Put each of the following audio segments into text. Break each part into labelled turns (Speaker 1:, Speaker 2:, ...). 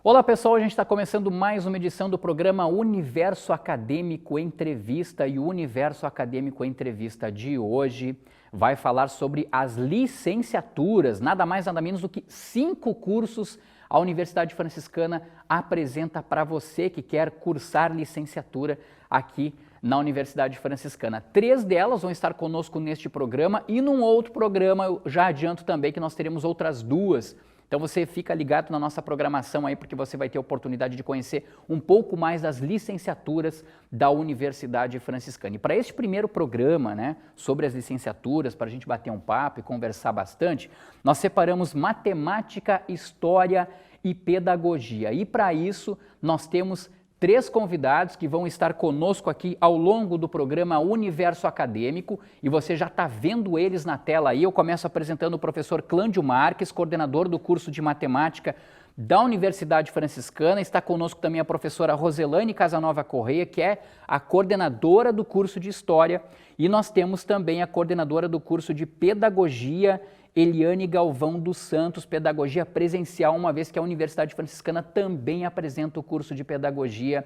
Speaker 1: Olá pessoal, a gente está começando mais uma edição do programa Universo Acadêmico Entrevista, e o Universo Acadêmico Entrevista de hoje vai falar sobre as licenciaturas, nada mais nada menos do que 5 cursos a Universidade Franciscana apresenta para você que quer cursar licenciatura aqui na Universidade Franciscana. 3 delas vão estar conosco neste programa, e num outro programa eu já adianto também que nós teremos outras 2. Então você fica ligado na nossa programação aí, porque você vai ter a oportunidade de conhecer um pouco mais das licenciaturas da Universidade Franciscana. E para este primeiro programa, né, sobre as licenciaturas, para a gente bater um papo e conversar bastante, nós separamos matemática, história e pedagogia. E para isso nós temos 3 convidados que vão estar conosco aqui ao longo do programa Universo Acadêmico, e você já está vendo eles na tela aí. Eu começo apresentando o professor Clândio Marques, coordenador do curso de matemática da Universidade Franciscana. Está conosco também a professora Roselaine Casanova Correia, que é a coordenadora do curso de História, e nós temos também a coordenadora do curso de Pedagogia, Eliane Galvão dos Santos, pedagogia presencial, uma vez que a Universidade Franciscana também apresenta o curso de pedagogia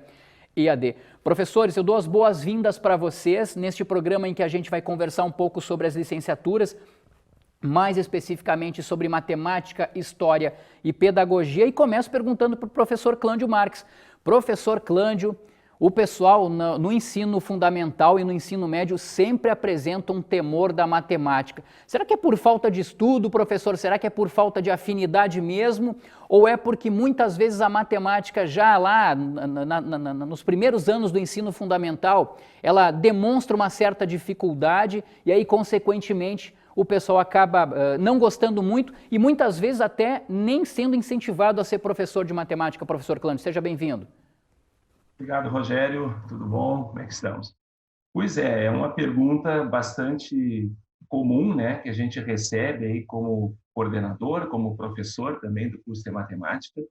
Speaker 1: EAD. Professores, eu dou as boas-vindas para vocês neste programa em que a gente vai conversar um pouco sobre as licenciaturas, mais especificamente sobre matemática, história e pedagogia, e começo perguntando para o professor Clândio Marques. Professor Clândio, o pessoal no ensino fundamental e no ensino médio sempre apresenta um temor da matemática. Será que é por falta de estudo, professor? Será que é por falta de afinidade mesmo? Ou é porque muitas vezes a matemática já lá nos primeiros anos do ensino fundamental, ela demonstra uma certa dificuldade e aí, consequentemente, o pessoal acaba não gostando muito e muitas vezes até nem sendo incentivado a ser professor de matemática? Professor Clândio, seja bem-vindo.
Speaker 2: Obrigado, Rogério. Tudo bom? Como é que estamos? Pois é uma pergunta bastante comum, né, que a gente recebe aí como coordenador, como professor também do curso de matemática,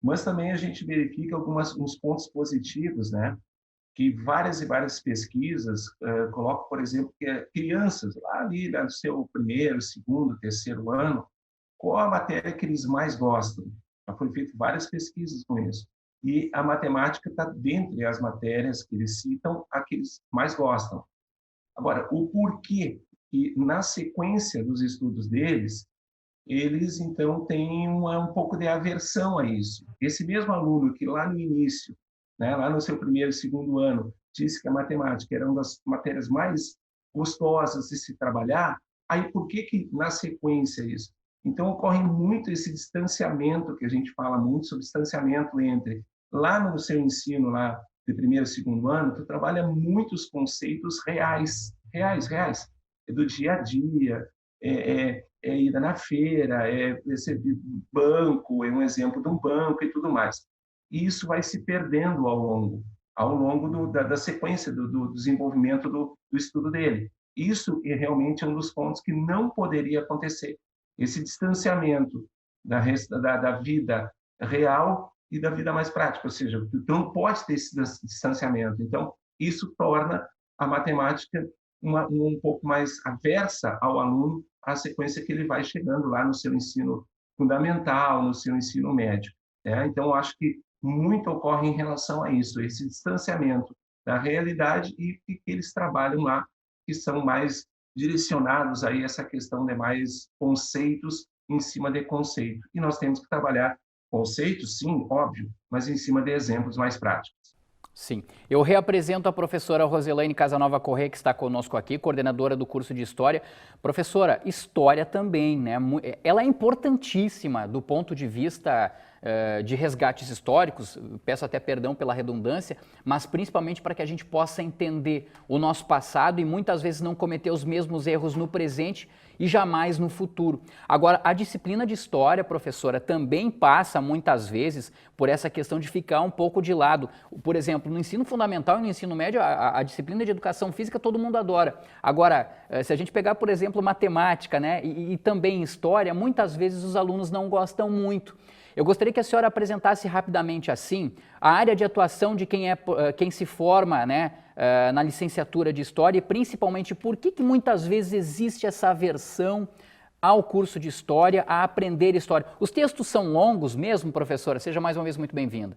Speaker 2: mas também a gente verifica uns pontos positivos, né, que várias e várias pesquisas colocam, por exemplo, que crianças lá no seu primeiro, segundo, terceiro ano, qual a matéria que eles mais gostam? Já foi feito várias pesquisas com isso. E a matemática está dentre as matérias que eles citam, a que eles mais gostam. Agora, o porquê que, na sequência dos estudos deles, eles, então, têm um pouco de aversão a isso. Esse mesmo aluno que lá no início, né, lá no seu primeiro e segundo ano, disse que a matemática era uma das matérias mais gostosas de se trabalhar, aí por que na sequência isso? Então, ocorre muito esse distanciamento, que a gente fala muito sobre distanciamento entre, lá no seu ensino, lá de primeiro e segundo ano, tu trabalha muitos conceitos reais, é do dia a dia, é ida na feira, é receber banco, é um exemplo de um banco e tudo mais. E isso vai se perdendo ao longo da sequência do desenvolvimento do estudo dele. Isso é realmente um dos pontos que não poderia acontecer. Esse distanciamento da vida real e da vida mais prática, ou seja, tu não pode ter esse distanciamento. Então, isso torna a matemática um pouco mais aversa ao aluno à sequência que ele vai chegando lá no seu ensino fundamental, no seu ensino médio. Então, eu acho que muito ocorre em relação a isso, esse distanciamento da realidade, e que eles trabalham lá, que são mais direcionados aí a essa questão de mais conceitos em cima de conceito. E nós temos que trabalhar conceitos, sim, óbvio, mas em cima de exemplos mais práticos.
Speaker 1: Sim. Eu reapresento a professora Roselaine Casanova Correia, que está conosco aqui, coordenadora do curso de História. Professora, História também, né? Ela é importantíssima do ponto de vista de resgates históricos, peço até perdão pela redundância, mas principalmente para que a gente possa entender o nosso passado e muitas vezes não cometer os mesmos erros no presente e jamais no futuro. Agora, a disciplina de História, professora, também passa muitas vezes por essa questão de ficar um pouco de lado. Por exemplo, no ensino fundamental e no ensino médio, a disciplina de Educação Física todo mundo adora. Agora, se a gente pegar, por exemplo, matemática, né, e também História, muitas vezes os alunos não gostam muito. Eu gostaria que a senhora apresentasse rapidamente, assim, a área de atuação de quem se forma, né, na licenciatura de História e, principalmente, por que muitas vezes existe essa aversão ao curso de História, a aprender História. Os textos são longos mesmo, professora? Seja mais uma vez muito bem-vinda.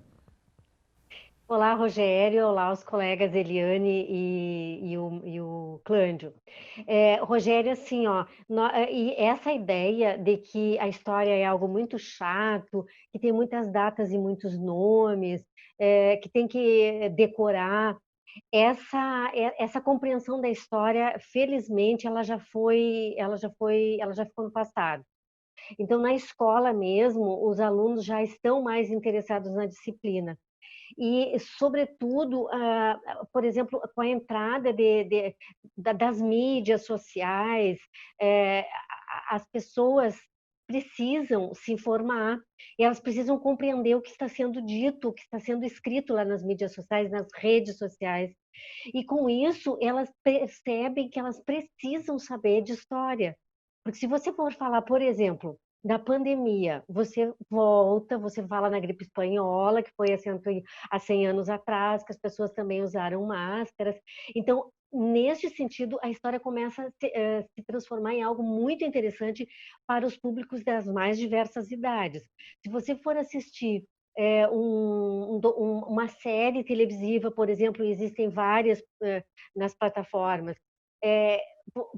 Speaker 3: Olá, Rogério. Olá, os colegas Eliane e o Clândio. Rogério, assim, ó, e essa ideia de que a história é algo muito chato, que tem muitas datas e muitos nomes, que tem que decorar, essa compreensão da história, felizmente, ela já ficou no passado. Então, na escola mesmo, os alunos já estão mais interessados na disciplina. E, sobretudo, por exemplo, com a entrada das mídias sociais, as pessoas precisam se informar e elas precisam compreender o que está sendo dito, o que está sendo escrito lá nas mídias sociais, nas redes sociais. E, com isso, elas percebem que elas precisam saber de história. Porque se você for falar, por exemplo, da pandemia, você fala na gripe espanhola, que foi há 100 anos atrás, que as pessoas também usaram máscaras. Então, neste sentido, a história começa a se transformar em algo muito interessante para os públicos das mais diversas idades. Se você for assistir uma série televisiva, por exemplo, existem várias nas plataformas,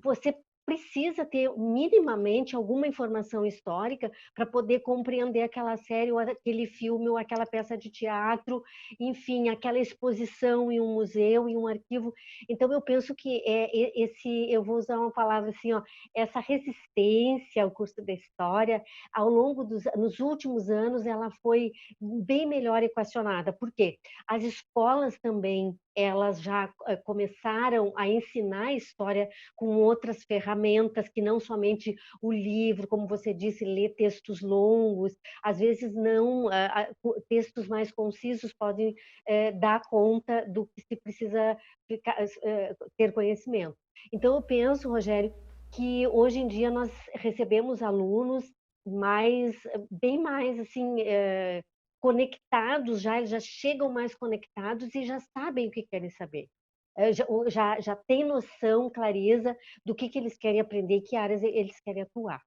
Speaker 3: você precisa ter minimamente alguma informação histórica para poder compreender aquela série, ou aquele filme, ou aquela peça de teatro, enfim, aquela exposição em um museu, em um arquivo. Então, eu penso que eu vou usar uma palavra assim, ó, essa resistência ao curso da história, nos últimos anos, ela foi bem melhor equacionada. Por quê? As escolas também, elas já começaram a ensinar a história com outras ferramentas, que não somente o livro, como você disse, ler textos longos, às vezes não, textos mais concisos podem dar conta do que se precisa ter conhecimento. Então, eu penso, Rogério, que hoje em dia nós recebemos alunos bem mais assim, conectados já, eles já chegam mais conectados e já sabem o que querem saber. Já tem noção, clareza do que eles querem aprender, que áreas eles querem atuar.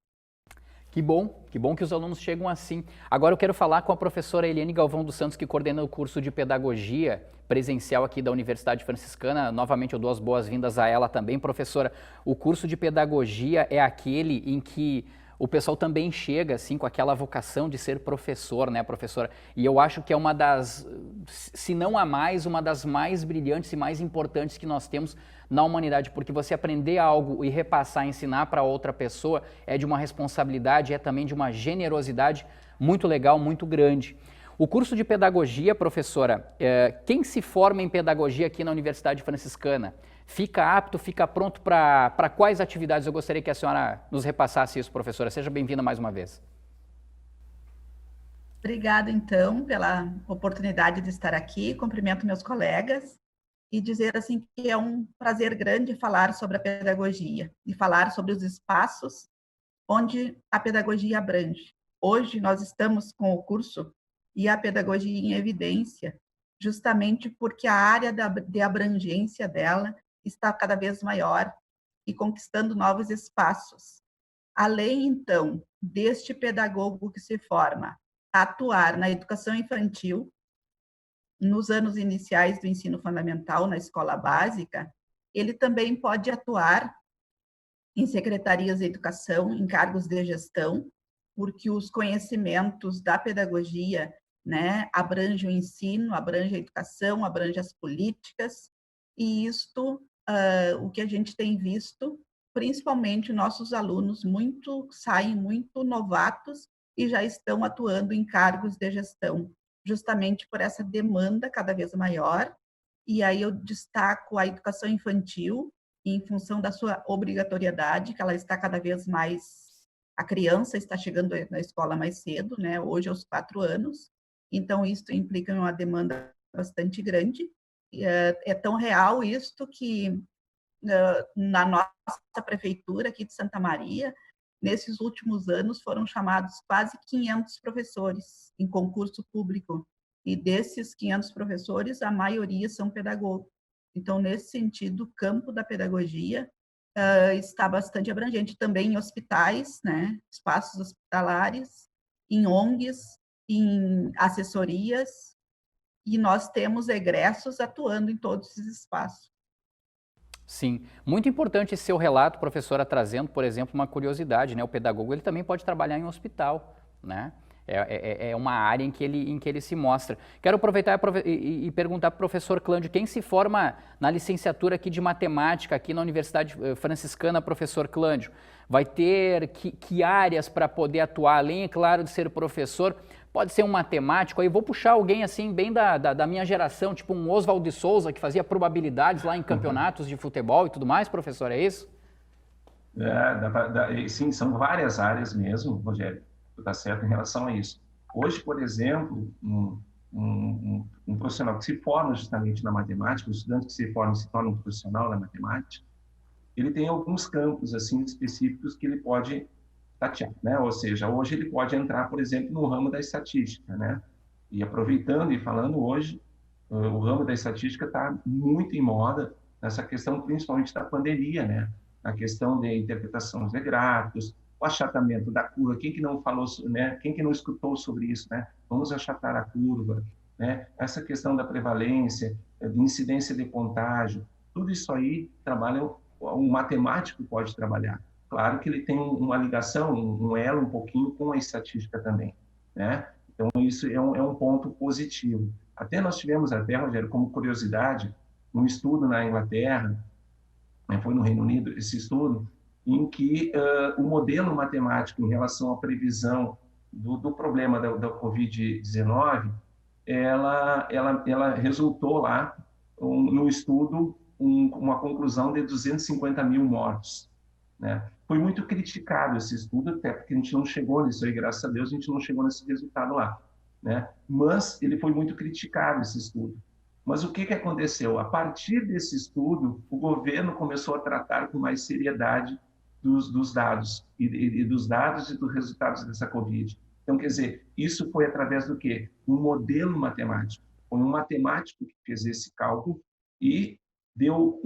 Speaker 1: Que bom que os alunos chegam assim. Agora eu quero falar com a professora Eliane Galvão dos Santos, que coordena o curso de Pedagogia presencial aqui da Universidade Franciscana. Novamente eu dou as boas-vindas a ela também, professora. O curso de Pedagogia é aquele em que o pessoal também chega assim com aquela vocação de ser professor, né, professora? E eu acho que é uma das, se não a mais, uma das mais brilhantes e mais importantes que nós temos na humanidade, porque você aprender algo e repassar, ensinar para outra pessoa é de uma responsabilidade, é também de uma generosidade muito legal, muito grande. O curso de Pedagogia, professora, quem se forma em Pedagogia aqui na Universidade Franciscana, fica apto, fica pronto para quais atividades? Eu gostaria que a senhora nos repassasse isso, professora. Seja bem-vinda mais uma vez.
Speaker 4: Obrigada, então, pela oportunidade de estar aqui. Cumprimento meus colegas e dizer assim que é um prazer grande falar sobre a pedagogia e falar sobre os espaços onde a pedagogia abrange. Hoje nós estamos com o curso e a pedagogia em evidência, justamente porque a área de abrangência dela está cada vez maior e conquistando novos espaços. Além, então, deste pedagogo que se forma a atuar na educação infantil, nos anos iniciais do ensino fundamental, na escola básica, ele também pode atuar em secretarias de educação, em cargos de gestão, porque os conhecimentos da pedagogia, né, abrangem o ensino, abrangem a educação, abrangem as políticas, e isto, o que a gente tem visto, principalmente nossos alunos saem muito novatos e já estão atuando em cargos de gestão, justamente por essa demanda cada vez maior. E aí eu destaco a educação infantil, em função da sua obrigatoriedade, que ela está cada vez mais... A criança está chegando na escola mais cedo, né? Hoje aos 4 anos, então isso implica uma demanda bastante grande. É tão real isto que na nossa prefeitura aqui de Santa Maria, nesses últimos anos foram chamados quase 500 professores em concurso público, e desses 500 professores, a maioria são pedagogos. Então, nesse sentido, o campo da pedagogia está bastante abrangente, também em hospitais, né, espaços hospitalares, em ONGs, em assessorias, e nós temos egressos atuando em todos esses espaços.
Speaker 1: Sim, muito importante esse seu relato, professora, trazendo, por exemplo, uma curiosidade, né? O pedagogo ele também pode trabalhar em um hospital, né? É uma área em que ele se mostra. Quero aproveitar e perguntar para o professor Clândio, quem se forma na licenciatura aqui de matemática, aqui na Universidade Franciscana, professor Clândio, vai ter que áreas para poder atuar, além, é claro, de ser professor? Pode ser um matemático, aí vou puxar alguém assim, bem da minha geração, tipo um Oswald de Souza, que fazia probabilidades lá em campeonatos de futebol e tudo mais, professor, é isso?
Speaker 2: Sim, são várias áreas mesmo, Rogério, está certo em relação a isso. Hoje, por exemplo, um profissional que se forma justamente na matemática, o estudante que se forma e se torna um profissional na matemática, ele tem alguns campos assim específicos que ele pode tatear, né? Ou seja, hoje ele pode entrar, por exemplo, no ramo da estatística, né? E aproveitando e falando hoje, o ramo da estatística está muito em moda nessa questão, principalmente da pandemia, né? A questão de interpretação de gráficos, o achatamento da curva. Quem que não falou, né? Quem que não escutou sobre isso, né? Vamos achatar a curva, né? Essa questão da prevalência, de incidência de contágio, tudo isso aí trabalha, um matemático pode trabalhar. Claro que ele tem uma ligação, um elo um pouquinho com a estatística também, né? Então, isso é um ponto positivo. Até nós tivemos, até, Rogério, como curiosidade, um estudo na Inglaterra, né, foi no Reino Unido, esse estudo, em que o modelo matemático em relação à previsão do problema da Covid-19, ela resultou lá, no estudo, uma conclusão de 250 mil mortos, né? Foi muito criticado esse estudo, até porque a gente não chegou nisso aí, graças a Deus, a gente não chegou nesse resultado lá, né? Mas ele foi muito criticado, esse estudo. Mas o que aconteceu? A partir desse estudo, o governo começou a tratar com mais seriedade dos dados, e dos dados e dos resultados dessa Covid. Então, quer dizer, isso foi através do quê? Um modelo matemático. Foi um matemático que fez esse cálculo e deu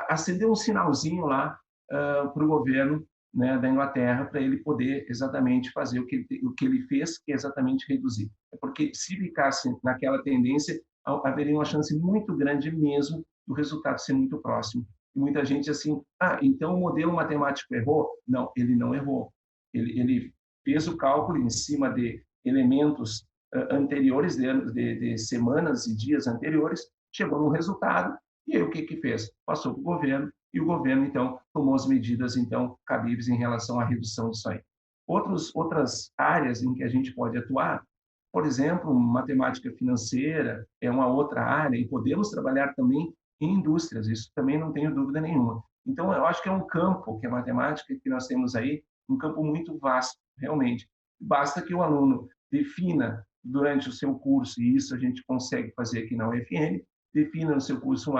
Speaker 2: acendeu um sinalzinho lá para o governo, né, da Inglaterra, para ele poder exatamente fazer o que ele fez, que é exatamente reduzir. Porque se ficasse naquela tendência, haveria uma chance muito grande mesmo do resultado ser muito próximo. E muita gente assim, então o modelo matemático errou? Não, ele não errou. Ele fez o cálculo em cima de elementos anteriores, de semanas e dias anteriores, chegou num resultado. E aí o que fez? Passou para o governo, e o governo, então, tomou as medidas, então, cabíveis em relação à redução disso aí. Outras áreas em que a gente pode atuar, por exemplo, matemática financeira é uma outra área, e podemos trabalhar também em indústrias, isso também não tenho dúvida nenhuma. Então, eu acho que é um campo, que é a matemática, que nós temos aí, um campo muito vasto, realmente. Basta que o aluno defina durante o seu curso, e isso a gente consegue fazer aqui na UFN, defina no seu curso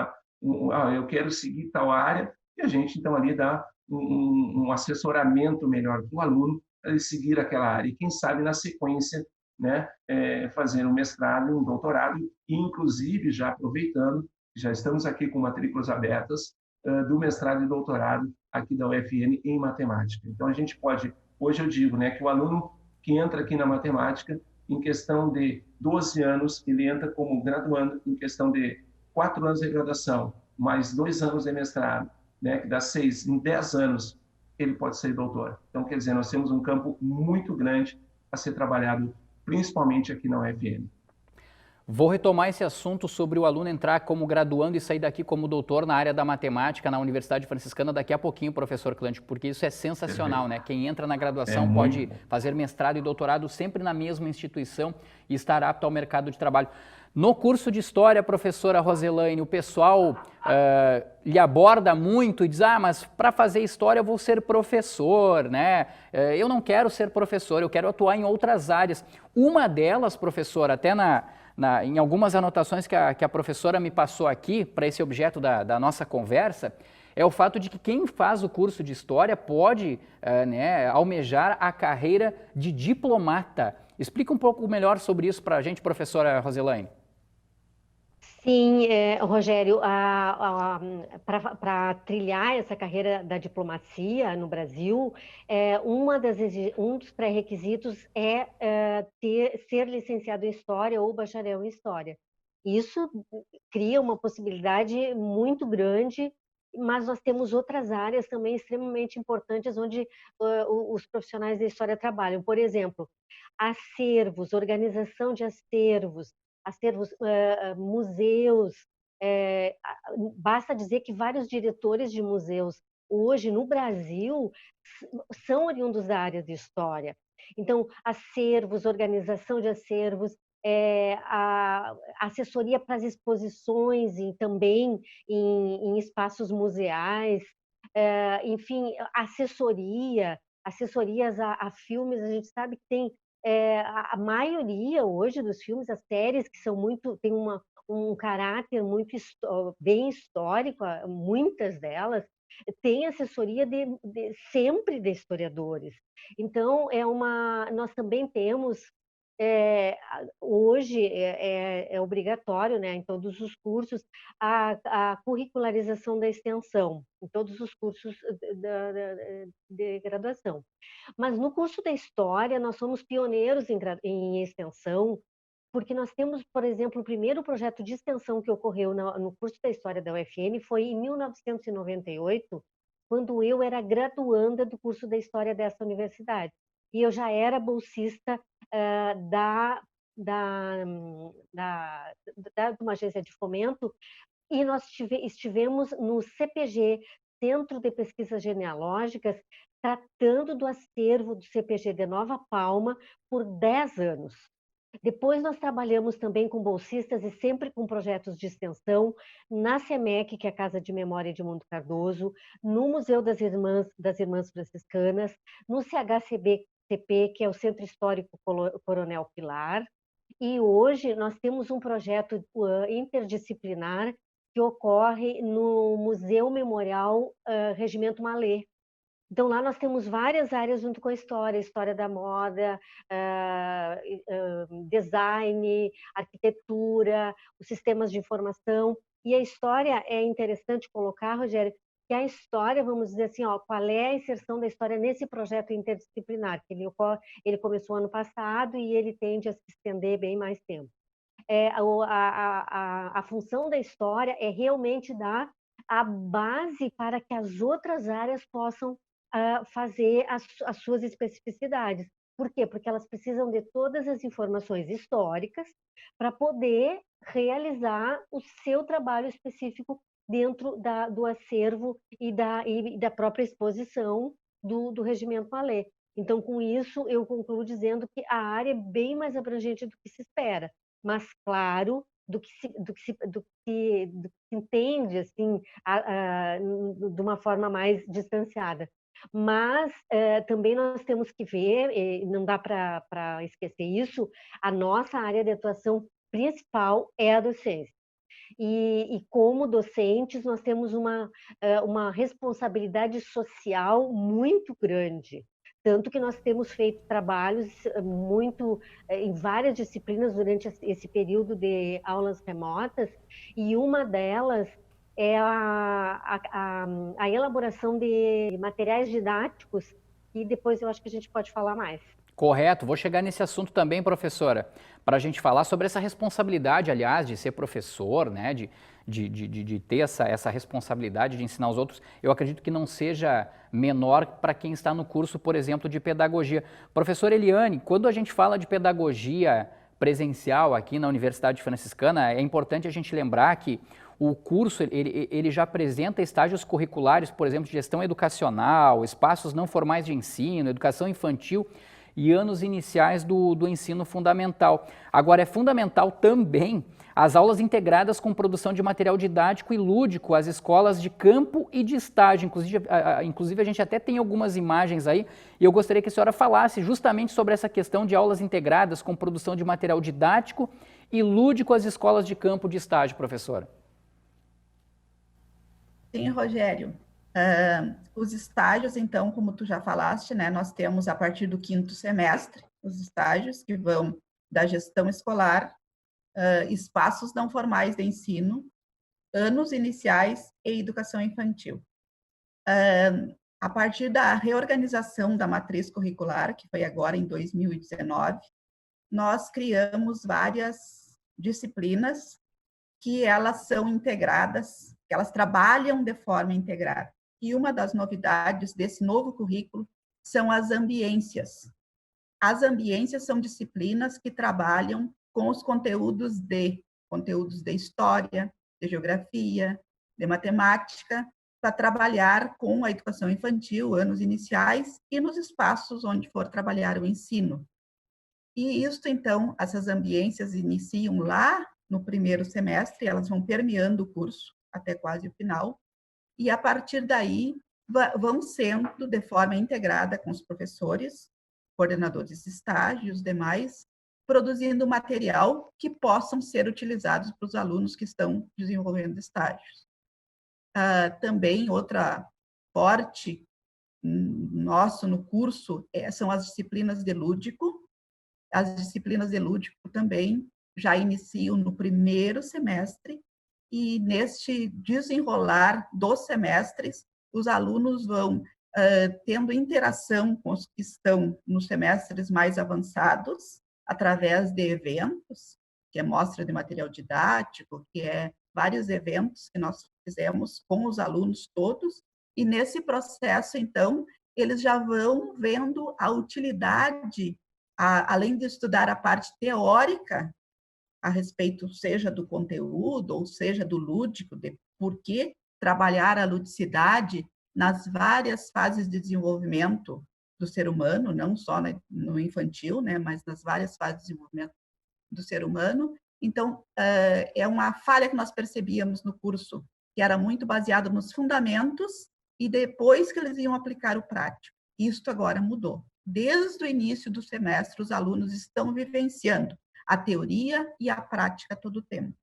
Speaker 2: eu quero seguir tal área, e a gente, então, ali dá um assessoramento melhor para o aluno para ele seguir aquela área. E, quem sabe, na sequência, né, fazer um mestrado e um doutorado, e, inclusive, já aproveitando, já estamos aqui com matrículas abertas do mestrado e doutorado aqui da UFN em matemática. Então, a gente pode, hoje eu digo, né, que o aluno que entra aqui na matemática, em questão de 12 anos, ele entra como graduando, em questão de 4 anos de graduação, mais 2 anos de mestrado, né, que dá 6, em 10 anos, ele pode ser doutor. Então, quer dizer, nós temos um campo muito grande a ser trabalhado, principalmente aqui na UFN.
Speaker 1: Vou retomar esse assunto sobre o aluno entrar como graduando e sair daqui como doutor na área da matemática na Universidade Franciscana daqui a pouquinho, professor Clândio, porque isso é sensacional, né? Quem entra na graduação pode fazer mestrado e doutorado sempre na mesma instituição e estar apto ao mercado de trabalho. No curso de História, professora Roselaine, o pessoal lhe aborda muito e diz, mas para fazer História eu vou ser professor, né? Eu não quero ser professor, eu quero atuar em outras áreas. Uma delas, professora, até em algumas anotações que a professora me passou aqui para esse objeto da nossa conversa, é o fato de que quem faz o curso de História pode almejar a carreira de diplomata. Explica um pouco melhor sobre isso para a gente, professora Roselaine.
Speaker 3: Sim, Rogério, para trilhar essa carreira da diplomacia no Brasil, um dos pré-requisitos é ser licenciado em História ou bacharel em História. Isso cria uma possibilidade muito grande, mas nós temos outras áreas também extremamente importantes onde os profissionais da História trabalham. Por exemplo, acervos, organização de acervos, museus. Basta dizer que vários diretores de museus hoje no Brasil são oriundos da área de História. Então, acervos, organização de acervos, a assessoria para as exposições e também em espaços museais, enfim, assessorias a filmes. A gente sabe que tem a maioria hoje dos filmes, as séries que são tem um caráter muito bem histórico, muitas delas têm assessoria sempre de historiadores. Então, nós também temos hoje é obrigatório, né, em todos os cursos, a curricularização da extensão, em todos os cursos de graduação. Mas no curso da História, nós somos pioneiros em extensão, porque nós temos, por exemplo, o primeiro projeto de extensão que ocorreu no curso da História da UFN foi em 1998, quando eu era graduanda do curso da História dessa universidade. E eu já era bolsista de uma agência de fomento, e nós estivemos no CPG, Centro de Pesquisas Genealógicas, tratando do acervo do CPG de Nova Palma por 10 anos. Depois nós trabalhamos também com bolsistas e sempre com projetos de extensão na CEMEC, que é a Casa de Memória de Edmundo Cardoso, no Museu das Irmãs Franciscanas, no CHCP, que é o Centro Histórico Coronel Pilar, e hoje nós temos um projeto interdisciplinar que ocorre no Museu Memorial Regimento Mallet. Então, lá nós temos várias áreas junto com a história da moda, design, arquitetura, os sistemas de informação. E a história, é interessante colocar, Rogério, que a história, vamos dizer assim, qual é a inserção da história nesse projeto interdisciplinar, que ele começou ano passado e ele tende a se estender bem mais tempo. A função da história é realmente dar a base para que as outras áreas possam fazer as suas especificidades. Por quê? Porque elas precisam de todas as informações históricas para poder realizar o seu trabalho específico dentro do acervo e da própria exposição do Regimento Mallet. Então, com isso, eu concluo dizendo que a área é bem mais abrangente do que se espera, mas, claro, do que se entende assim, de uma forma mais distanciada. Mas também nós temos que ver, não dá para esquecer isso, a nossa área de atuação principal é a docência. E como docentes, nós temos uma responsabilidade social muito grande. Tanto que nós temos feito trabalhos em várias disciplinas durante esse período de aulas remotas, e uma delas é a elaboração de materiais didáticos, e depois eu acho que a gente pode falar mais.
Speaker 1: Correto, vou chegar nesse assunto também, professora, para a gente falar sobre essa responsabilidade, aliás, de ser professor, né, de ter essa responsabilidade de ensinar os outros. Eu acredito que não seja menor para quem está no curso, por exemplo, de pedagogia. Professora Eliane, quando a gente fala de pedagogia presencial aqui na Universidade Franciscana, é importante a gente lembrar que o curso ele já apresenta estágios curriculares, por exemplo, de gestão educacional, espaços não formais de ensino, educação infantil e anos iniciais do ensino fundamental. Agora, é fundamental também as aulas integradas com produção de material didático e lúdico, as escolas de campo e de estágio. Inclusive, a gente até tem algumas imagens aí, e eu gostaria que a senhora falasse justamente sobre essa questão de aulas integradas com produção de material didático e lúdico às escolas de campo de estágio, professora?
Speaker 4: Sim, Rogério. Os estágios, então, como tu já falaste, né, nós temos a partir do 5º semestre os estágios que vão da gestão escolar, espaços não formais de ensino, anos iniciais e educação infantil. A partir da reorganização da matriz curricular, que foi agora em 2019, nós criamos várias disciplinas que elas são integradas, que elas trabalham de forma integrada. E uma das novidades desse novo currículo são as ambiências. As ambiências são disciplinas que trabalham com os conteúdos de história, de geografia, de matemática, para trabalhar com a educação infantil, anos iniciais, e nos espaços onde for trabalhar o ensino. E isso, então, essas ambiências iniciam lá no 1º semestre, elas vão permeando o curso até quase o final, e a partir daí vão sendo de forma integrada com os professores, coordenadores de estágio e os demais, produzindo material que possam ser utilizados para os alunos que estão desenvolvendo estágios. Também outra forte nosso no curso são as disciplinas de lúdico. As disciplinas de lúdico também já iniciam no 1º semestre, e neste desenrolar dos semestres, os alunos vão tendo interação com os que estão nos semestres mais avançados, através de eventos, que é mostra de material didático, que é vários eventos que nós fizemos com os alunos todos, e nesse processo, então, eles já vão vendo a utilidade, além de estudar a parte teórica, a respeito seja do conteúdo ou seja do lúdico, de por que trabalhar a ludicidade nas várias fases de desenvolvimento do ser humano, não só no infantil, né, mas nas várias fases de desenvolvimento do ser humano. Então, é uma falha que nós percebíamos no curso, que era muito baseado nos fundamentos e depois que eles iam aplicar o prático. Isso agora mudou. Desde o início do semestre, os alunos estão vivenciando a teoria e a prática todo o tempo.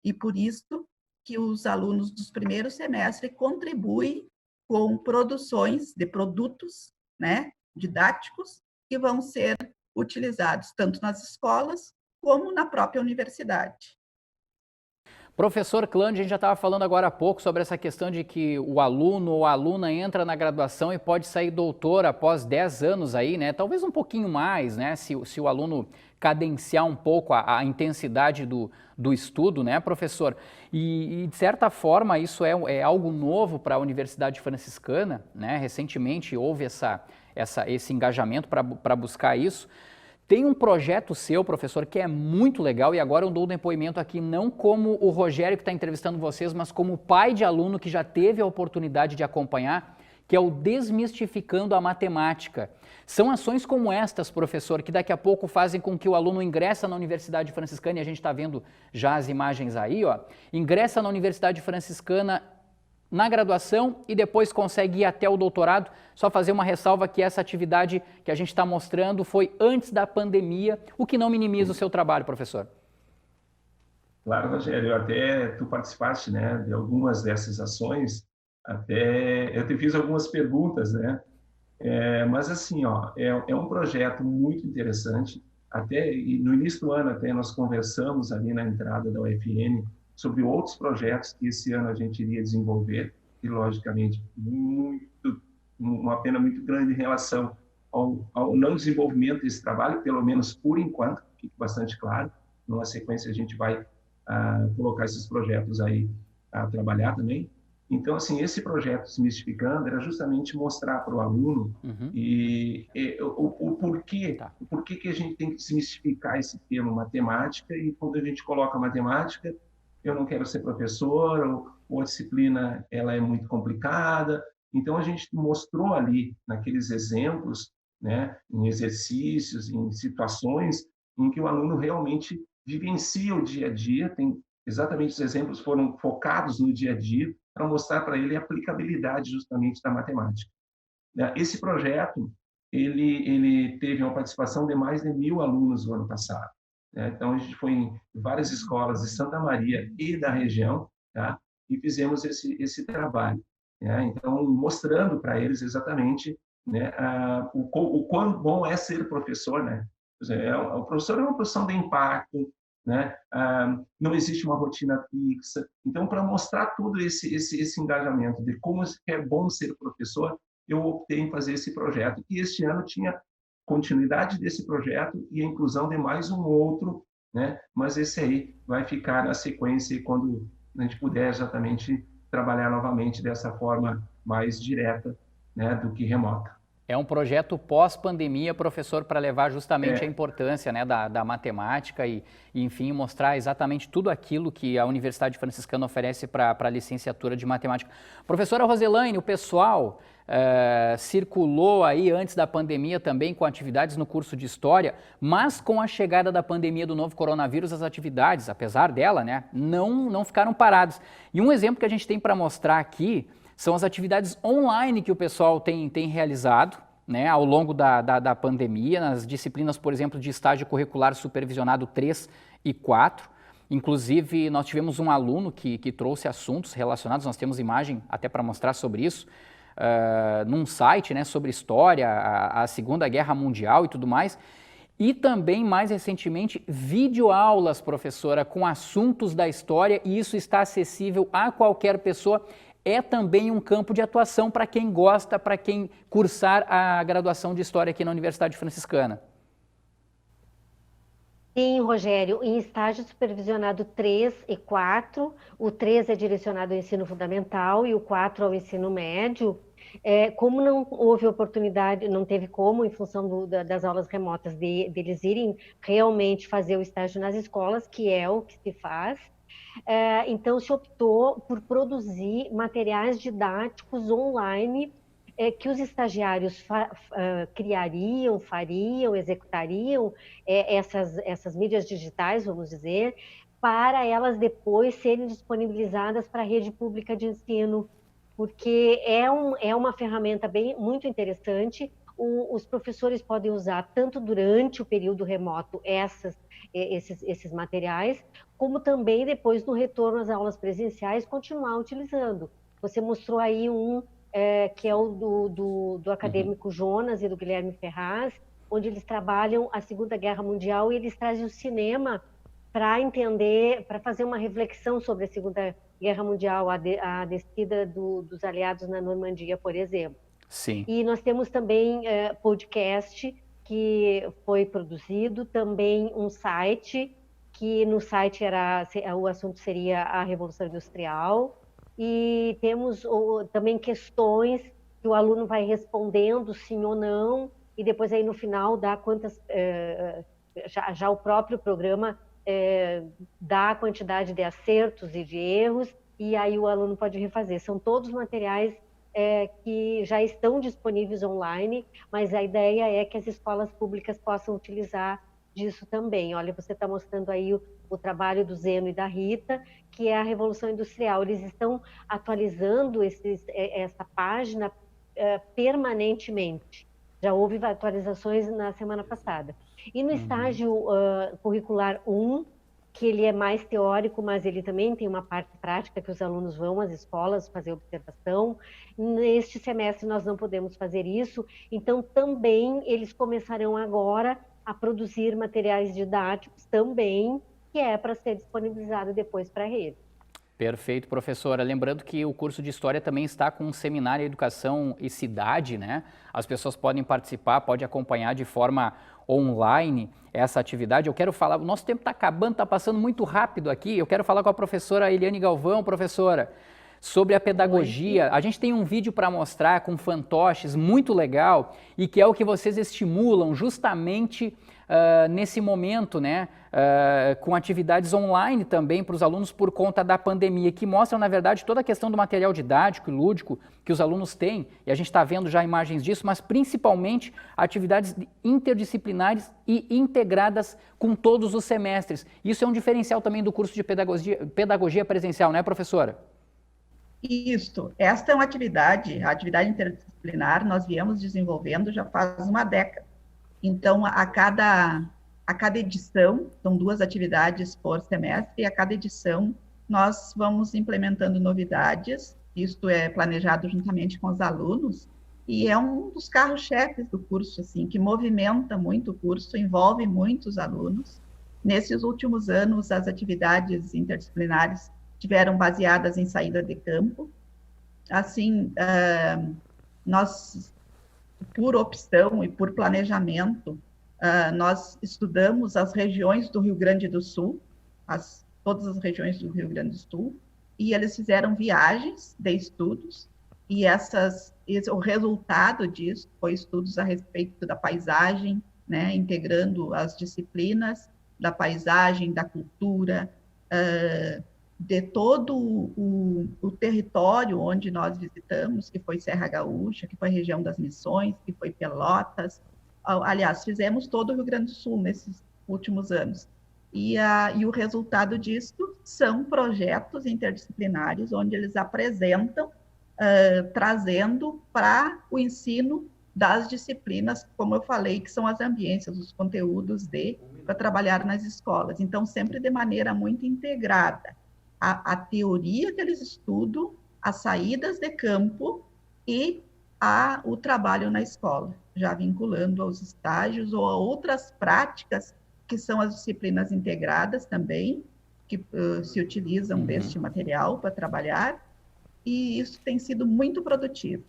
Speaker 4: E por isso que os alunos dos primeiros semestres contribuem com produções de produtos, né, didáticos, que vão ser utilizados tanto nas escolas como na própria universidade.
Speaker 1: Professor Clândia, a gente já estava falando agora há pouco sobre essa questão de que o aluno ou a aluna entra na graduação e pode sair doutor após 10 anos aí, né? Talvez um pouquinho mais, né? Se o aluno cadenciar um pouco a intensidade do estudo, né, professor? E de certa forma isso é algo novo para a Universidade Franciscana, né? Recentemente houve esse engajamento para buscar isso. Tem um projeto seu, professor, que é muito legal, e agora eu dou um depoimento aqui não como o Rogério que está entrevistando vocês, mas como pai de aluno que já teve a oportunidade de acompanhar, que é o Desmistificando a Matemática. São ações como estas, professor, que daqui a pouco fazem com que o aluno ingressa na Universidade Franciscana, e a gente está vendo já as imagens aí, ó, ingressa na Universidade Franciscana na graduação e depois consegue ir até o doutorado. Só fazer uma ressalva que essa atividade que a gente está mostrando foi antes da pandemia, o que não minimiza o seu trabalho, professor.
Speaker 2: Claro, Rogério, até tu participaste, né, de algumas dessas ações, até eu te fiz algumas perguntas, né, mas assim, ó, é um projeto muito interessante, até e no início do ano até nós conversamos ali na entrada da UFN sobre outros projetos que esse ano a gente iria desenvolver, e logicamente uma pena muito grande em relação ao não desenvolvimento desse trabalho, pelo menos por enquanto, fique bastante claro. Numa sequência a gente vai colocar esses projetos aí a trabalhar também. Então, assim, esse projeto Desmistificando era justamente mostrar para o aluno o porquê que a gente tem que desmistificar esse termo matemática, e quando a gente coloca matemática, eu não quero ser professor, ou a disciplina ela é muito complicada. Então, a gente mostrou ali, naqueles exemplos, né, em exercícios, em situações em que o aluno realmente vivencia o dia a dia, exatamente os exemplos foram focados no dia a dia, para mostrar para ele a aplicabilidade justamente da matemática. Esse projeto, ele teve uma participação de mais de 1.000 alunos no ano passado. né? Então, a gente foi em várias escolas de Santa Maria e da região, tá? E fizemos esse trabalho, né? Então, mostrando para eles exatamente, né, o quão bom é ser professor, né? Quer dizer, o professor é uma profissão de impacto, né? Não existe uma rotina fixa. Então, para mostrar todo esse engajamento de como é bom ser professor, eu optei em fazer esse projeto. E este ano tinha continuidade desse projeto e a inclusão de mais um outro, né? Mas esse aí vai ficar na sequência quando a gente puder exatamente trabalhar novamente dessa forma mais direta, né, do que remota.
Speaker 1: É um projeto pós-pandemia, professor, para levar justamente a
Speaker 2: É.
Speaker 1: importância, né, da matemática e, enfim, mostrar exatamente tudo aquilo que a Universidade Franciscana oferece para a licenciatura de matemática. Professora Roselaine, o pessoal circulou aí antes da pandemia também com atividades no curso de História, mas com a chegada da pandemia do novo coronavírus, as atividades, apesar dela, né, não ficaram paradas. E um exemplo que a gente tem para mostrar aqui são as atividades online que o pessoal tem realizado, né, ao longo da pandemia, nas disciplinas, por exemplo, de estágio curricular supervisionado 3 e 4. Inclusive, nós tivemos um aluno que trouxe assuntos relacionados, nós temos imagem até para mostrar sobre isso, num site, né, sobre história, a Segunda Guerra Mundial e tudo mais. E também, mais recentemente, videoaulas, professora, com assuntos da história, e isso está acessível a qualquer pessoa. É também um campo de atuação para quem gosta, para quem cursar a graduação de História aqui na Universidade Franciscana.
Speaker 3: Sim, Rogério, em estágio supervisionado 3 e 4, o 3 é direcionado ao ensino fundamental e o 4 ao ensino médio. Como não houve oportunidade, não teve como, em função das aulas remotas, deles irem realmente fazer o estágio nas escolas, que é o que se faz, então se optou por produzir materiais didáticos online que os estagiários criariam, fariam, executariam essas mídias digitais, vamos dizer, para elas depois serem disponibilizadas para a rede pública de ensino, porque é uma ferramenta muito interessante. Os professores podem usar tanto durante o período remoto esses materiais, como também depois no retorno às aulas presenciais continuar utilizando. Você mostrou aí que é o do acadêmico Jonas e do Guilherme Ferraz, onde eles trabalham a Segunda Guerra Mundial e eles trazem o cinema para entender, para fazer uma reflexão sobre a Segunda Guerra Mundial, a descida dos aliados na Normandia, por exemplo.
Speaker 1: Sim.
Speaker 3: E nós temos também podcast que foi produzido, também um site, que no site o assunto seria a Revolução Industrial, e temos também questões que o aluno vai respondendo sim ou não, e depois aí no final dá já o próprio programa dá a quantidade de acertos e de erros, e aí o aluno pode refazer. São todos materiais que já estão disponíveis online, mas a ideia é que as escolas públicas possam utilizar disso também. Olha, você está mostrando aí o trabalho do Zeno e da Rita, que é a Revolução Industrial. Eles estão atualizando essa página permanentemente. Já houve atualizações na semana passada. E no estágio curricular 1, que ele é mais teórico, mas ele também tem uma parte prática que os alunos vão às escolas fazer observação. Neste semestre nós não podemos fazer isso, então também eles começarão agora a produzir materiais didáticos também, que é para ser disponibilizado depois para a rede.
Speaker 1: Perfeito, professora. Lembrando que o curso de História também está com um seminário Educação e Cidade, né? As pessoas podem participar, podem acompanhar de forma online essa atividade. Eu quero falar, o nosso tempo está acabando, está passando muito rápido aqui. Eu quero falar com a professora Eliane Galvão, professora, sobre a pedagogia. A gente tem um vídeo para mostrar com fantoches muito legal e que é o que vocês estimulam justamente nesse momento, né? Com atividades online também para os alunos por conta da pandemia, que mostram, na verdade, toda a questão do material didático e lúdico que os alunos têm, e a gente está vendo já imagens disso, mas principalmente atividades interdisciplinares e integradas com todos os semestres. Isso é um diferencial também do curso de pedagogia presencial, né, professora?
Speaker 4: Isso. Esta é uma atividade, a atividade interdisciplinar, nós viemos desenvolvendo já faz uma década. Então, a a cada edição, são 2 atividades por semestre, e a cada edição nós vamos implementando novidades, isto é planejado juntamente com os alunos, e é um dos carros-chefes do curso, assim, que movimenta muito o curso, envolve muitos alunos. Nesses últimos anos, as atividades interdisciplinares tiveram baseadas em saída de campo. Assim, nós, por opção e por planejamento, nós estudamos as regiões do Rio Grande do Sul, todas as regiões do Rio Grande do Sul, e eles fizeram viagens de estudos, e o resultado disso foi estudos a respeito da paisagem, né, integrando as disciplinas da paisagem, da cultura, de todo o território onde nós visitamos, que foi Serra Gaúcha, que foi região das Missões, que foi Pelotas. Aliás, fizemos todo o Rio Grande do Sul nesses últimos anos. E o resultado disso são projetos interdisciplinares, onde eles apresentam, trazendo para o ensino das disciplinas, como eu falei, que são as ambiências, os conteúdos para trabalhar nas escolas. Então, sempre de maneira muito integrada. A teoria que eles estudam, as saídas de campo e o trabalho na escola, já vinculando aos estágios ou a outras práticas que são as disciplinas integradas também, que se utilizam deste material para trabalhar, e isso tem sido muito produtivo.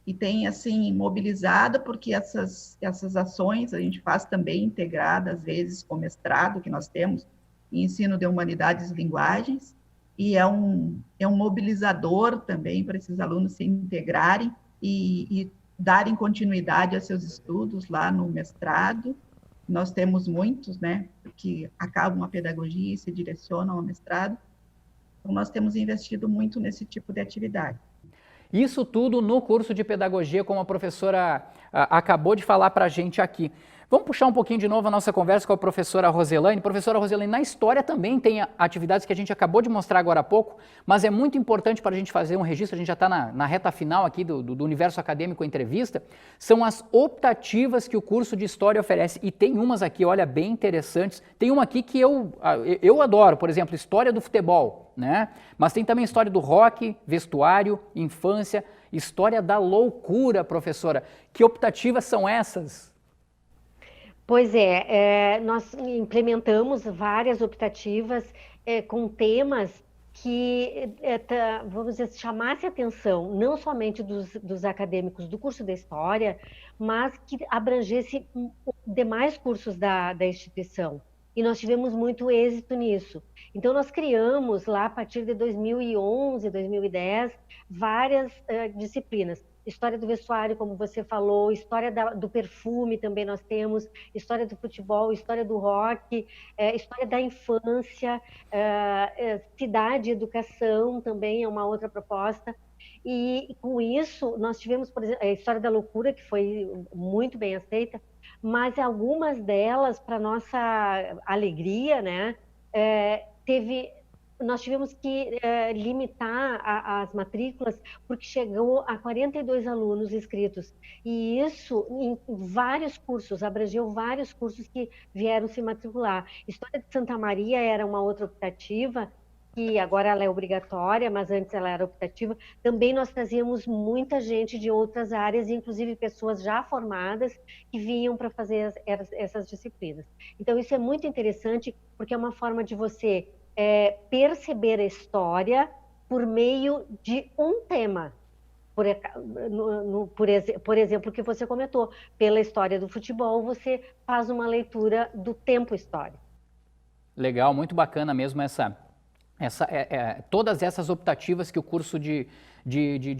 Speaker 4: E tem, assim, mobilizado, porque essas ações a gente faz também integrada, às vezes, com mestrado que nós temos, em ensino de humanidades e linguagens, e é um mobilizador também para esses alunos se integrarem e darem continuidade a seus estudos lá no mestrado. Nós temos muitos, né, que acabam a pedagogia e se direcionam ao mestrado. Então, nós temos investido muito nesse tipo de atividade.
Speaker 1: Isso tudo no curso de pedagogia, como a professora acabou de falar para a gente aqui. Vamos puxar um pouquinho de novo a nossa conversa com a professora Roselaine. Professora Roselaine, na história também tem atividades que a gente acabou de mostrar agora há pouco, mas é muito importante para a gente fazer um registro, a gente já está na reta final aqui do Universo Acadêmico Entrevista, são as optativas que o curso de História oferece. E tem umas aqui, olha, bem interessantes. Tem uma aqui que eu adoro, por exemplo, História do Futebol, né? Mas tem também História do Rock, Vestuário, Infância, História da Loucura, professora. Que optativas são essas?
Speaker 3: Pois nós implementamos várias optativas com temas que, vamos dizer, chamasse a atenção, não somente dos acadêmicos do curso de História, mas que abrangesse demais cursos da instituição. E nós tivemos muito êxito nisso. Então, nós criamos lá, a partir de 2011, 2010, várias disciplinas. História do vestuário, como você falou, história do perfume também nós temos, história do futebol, história do rock, história da infância, cidade e educação também é uma outra proposta. E com isso, nós tivemos, por exemplo, a história da loucura, que foi muito bem aceita, mas algumas delas, para nossa alegria, né, nós tivemos que limitar as matrículas, porque chegou a 42 alunos inscritos. E isso em vários cursos, abrangeu vários cursos que vieram se matricular. História de Santa Maria era uma outra optativa, que agora ela é obrigatória, mas antes ela era optativa. Também nós trazíamos muita gente de outras áreas, inclusive pessoas já formadas, que vinham para fazer essas disciplinas. Então, isso é muito interessante, porque é uma forma de você perceber a história por meio de um tema. Por exemplo, o que você comentou, pela história do futebol, você faz uma leitura do tempo histórico.
Speaker 1: Legal, muito bacana mesmo todas essas optativas que o curso de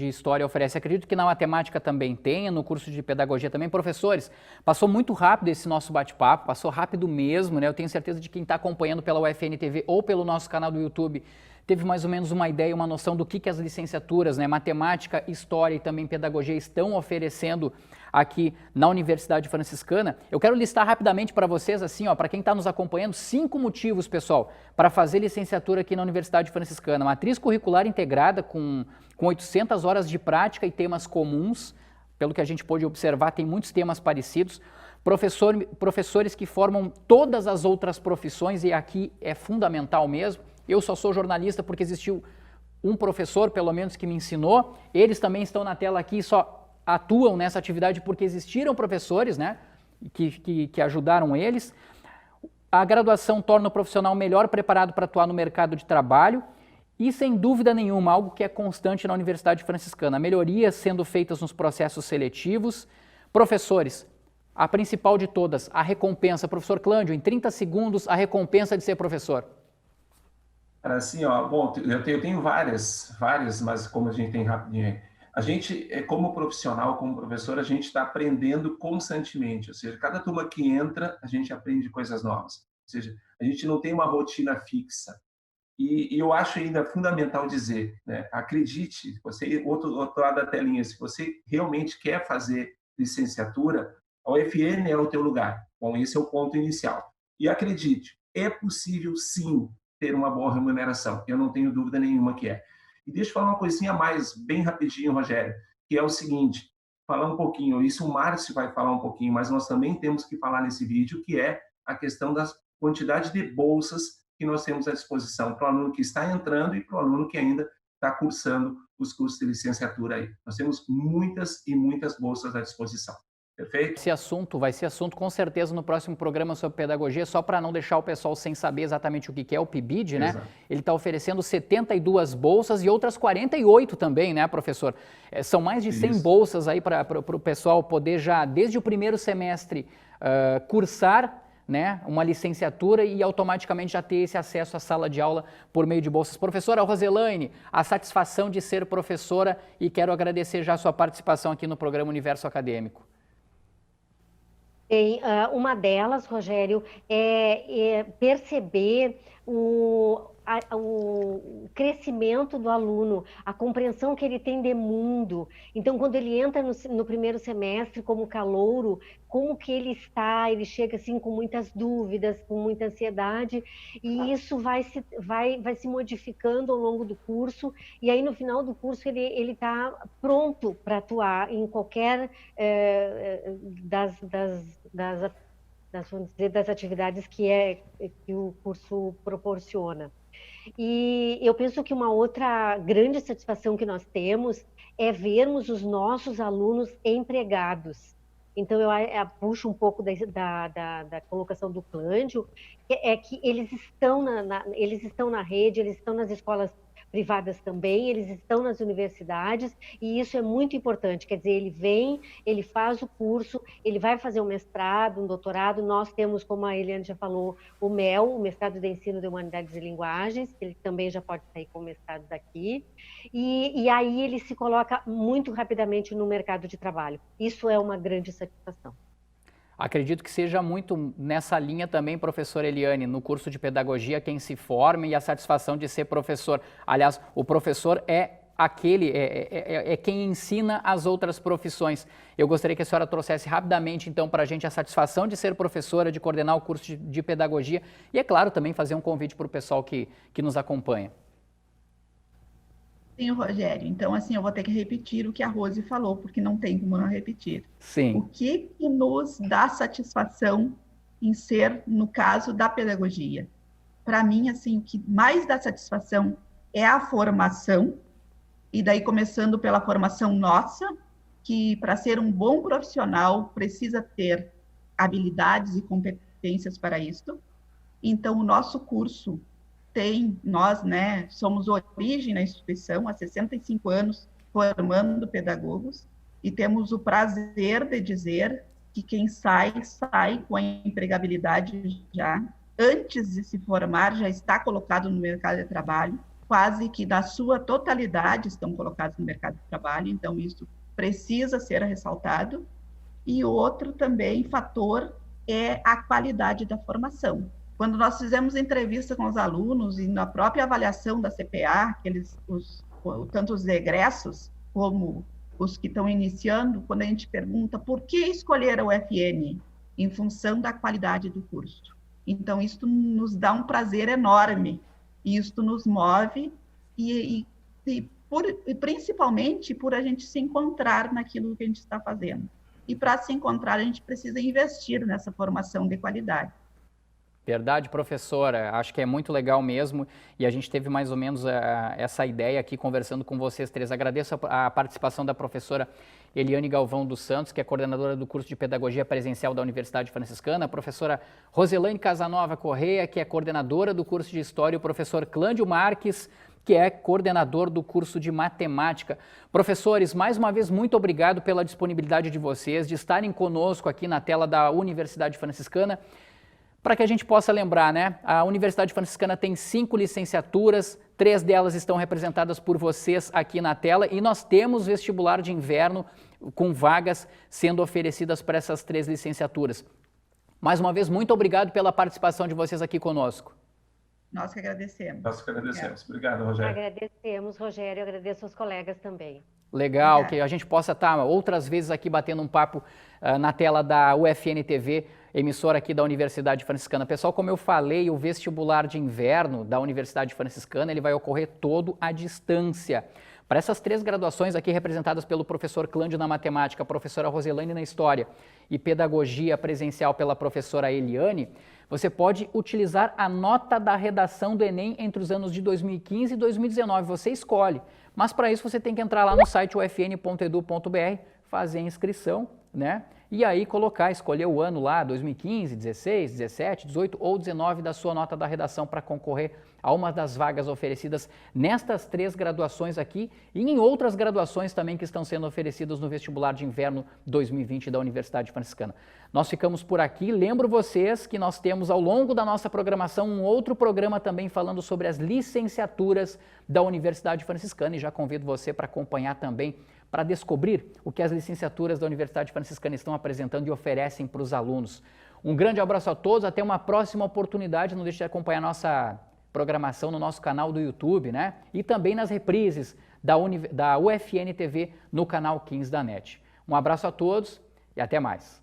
Speaker 1: História oferece. Acredito que na matemática também tenha, no curso de Pedagogia também. Professores, passou muito rápido esse nosso bate-papo, passou rápido mesmo, né? Eu tenho certeza de quem está acompanhando pela UFN TV ou pelo nosso canal do YouTube teve mais ou menos uma ideia, uma noção do que as licenciaturas, né, Matemática, História e também Pedagogia estão oferecendo aqui na Universidade Franciscana. Eu quero listar rapidamente para vocês, assim, ó, para quem está nos acompanhando, 5 motivos, pessoal, para fazer licenciatura aqui na Universidade Franciscana. Matriz curricular integrada com 800 horas de prática e temas comuns. Pelo que a gente pôde observar, tem muitos temas parecidos. professores que formam todas as outras profissões, e aqui é fundamental mesmo. Eu só sou jornalista porque existiu um professor, pelo menos, que me ensinou. Eles também estão na tela aqui, só atuam nessa atividade porque existiram professores, né, que ajudaram eles. A graduação torna o profissional melhor preparado para atuar no mercado de trabalho e, sem dúvida nenhuma, algo que é constante na Universidade Franciscana, melhorias sendo feitas nos processos seletivos. Professores, a principal de todas, a recompensa. Professor Clândio, em 30 segundos, a recompensa de ser professor.
Speaker 2: Assim, ó, bom, eu tenho várias, mas como a gente tem rapidinho, a gente, como profissional, como professor, a gente está aprendendo constantemente, ou seja, cada turma que entra, a gente aprende coisas novas, ou seja, a gente não tem uma rotina fixa. E eu acho ainda fundamental dizer, né, acredite, você, outro lado da telinha, se você realmente quer fazer licenciatura, a UFN é o teu lugar. Bom, esse é o ponto inicial. E acredite, é possível sim ter uma boa remuneração, eu não tenho dúvida nenhuma que é. E deixa eu falar uma coisinha a mais, bem rapidinho, Rogério, que é o seguinte, falar um pouquinho, isso o Márcio vai falar um pouquinho, mas nós também temos que falar nesse vídeo, que é a questão da quantidade de bolsas que nós temos à disposição para o aluno que está entrando e para o aluno que ainda está cursando os cursos de licenciatura aí. Nós temos muitas e muitas bolsas à disposição. Perfeito?
Speaker 1: Esse assunto vai ser assunto com certeza no próximo programa sobre pedagogia, só para não deixar o pessoal sem saber exatamente o que é o PIBID, né? Exato. Ele está oferecendo 72 bolsas e outras 48 também, né, professor? São mais de 100 bolsas aí para o pessoal poder já, desde o primeiro semestre, cursar, né, uma licenciatura e automaticamente já ter esse acesso à sala de aula por meio de bolsas. Professora Roselaine, a satisfação de ser professora, e quero agradecer já a sua participação aqui no programa Universo Acadêmico.
Speaker 3: Uma delas, Rogério, é perceber o crescimento do aluno, a compreensão que ele tem de mundo. Então, quando ele entra no primeiro semestre como calouro, como que ele está, ele chega assim com muitas dúvidas, com muita ansiedade, e isso vai se modificando ao longo do curso, e aí no final do curso ele está pronto para atuar em qualquer das atividades que o curso proporciona. E eu penso que uma outra grande satisfação que nós temos é vermos os nossos alunos empregados. Então, eu puxo um pouco da colocação do Clândio, que eles estão na rede, eles estão nas escolas privadas também, eles estão nas universidades, e isso é muito importante. Quer dizer, ele vem, ele faz o curso, ele vai fazer um mestrado, um doutorado. Nós temos, como a Eliane já falou, o MEL, o Mestrado de Ensino de Humanidades e Linguagens, que ele também já pode sair com o mestrado daqui, e aí ele se coloca muito rapidamente no mercado de trabalho. Isso é uma grande satisfação.
Speaker 1: Acredito que seja muito nessa linha também, professora Eliane, no curso de pedagogia, quem se forma e a satisfação de ser professor. Aliás, o professor é quem ensina as outras profissões. Eu gostaria que a senhora trouxesse rapidamente, então, para a gente a satisfação de ser professora, de coordenar o curso de pedagogia e, é claro, também fazer um convite para o pessoal que nos acompanha.
Speaker 4: Sim, Rogério. Então, assim, eu vou ter que repetir o que a Rose falou, porque não tem como não repetir.
Speaker 1: Sim.
Speaker 4: O que nos dá satisfação em ser, no caso da pedagogia? Para mim, assim, o que mais dá satisfação é a formação, e daí começando pela formação nossa, que para ser um bom profissional precisa ter habilidades e competências para isso. Então, o nosso curso nós, né, somos origem na instituição, há 65 anos, formando pedagogos, e temos o prazer de dizer que quem sai com a empregabilidade já, antes de se formar, já está colocado no mercado de trabalho, quase que da sua totalidade estão colocados no mercado de trabalho, então isso precisa ser ressaltado. E outro também fator é a qualidade da formação. Quando nós fizemos entrevista com os alunos e na própria avaliação da CPA, tanto os egressos como os que estão iniciando, quando a gente pergunta por que escolher a UFN, em função da qualidade do curso. Então, isso nos dá um prazer enorme, e isso nos move, e principalmente por a gente se encontrar naquilo que a gente está fazendo. e para se encontrar a gente precisa investir nessa formação de qualidade.
Speaker 1: Verdade, professora. Acho que é muito legal mesmo e a gente teve mais ou menos essa ideia aqui conversando com vocês três. Agradeço a participação da professora Eliane Galvão dos Santos, que é coordenadora do curso de Pedagogia Presencial da Universidade Franciscana, a professora Roselaine Casanova Correia, que é coordenadora do curso de História, e o professor Clândio Marques, que é coordenador do curso de Matemática. Professores, mais uma vez, muito obrigado pela disponibilidade de vocês, de estarem conosco aqui na tela da Universidade Franciscana. Para que a gente possa lembrar, né? A Universidade Franciscana tem 5 licenciaturas, 3 delas estão representadas por vocês aqui na tela e nós temos vestibular de inverno com vagas sendo oferecidas para essas 3 licenciaturas. Mais uma vez, muito obrigado pela participação de vocês aqui conosco.
Speaker 4: Nós que agradecemos.
Speaker 2: Nós que agradecemos. Obrigado, Rogério.
Speaker 3: Agradecemos, Rogério, agradeço aos colegas também.
Speaker 1: Legal, que a gente possa estar outras vezes aqui batendo um papo na tela da UFN TV, emissora aqui da Universidade Franciscana. Pessoal, como eu falei, o vestibular de inverno da Universidade Franciscana, ele vai ocorrer todo à distância. Para essas 3 graduações aqui representadas pelo professor Clândio na Matemática, a professora Roselaine na História e Pedagogia Presencial pela professora Eliane, você pode utilizar a nota da redação do Enem entre os anos de 2015 e 2019, você escolhe. Mas para isso você tem que entrar lá no site ufn.edu.br, fazer a inscrição, né? E aí escolher o ano lá, 2015, 16, 17, 18 ou 19 da sua nota da redação para concorrer a uma das vagas oferecidas nestas 3 graduações aqui e em outras graduações também que estão sendo oferecidas no vestibular de inverno 2020 da Universidade Franciscana. Nós ficamos por aqui. Lembro vocês que nós temos ao longo da nossa programação um outro programa também falando sobre as licenciaturas da Universidade Franciscana e já convido você para acompanhar também, para descobrir o que as licenciaturas da Universidade Franciscana estão apresentando e oferecem para os alunos. Um grande abraço a todos, até uma próxima oportunidade. Não deixe de acompanhar nossa programação no nosso canal do YouTube, né? E também nas reprises da UFN TV no canal 15 da NET. Um abraço a todos e até mais.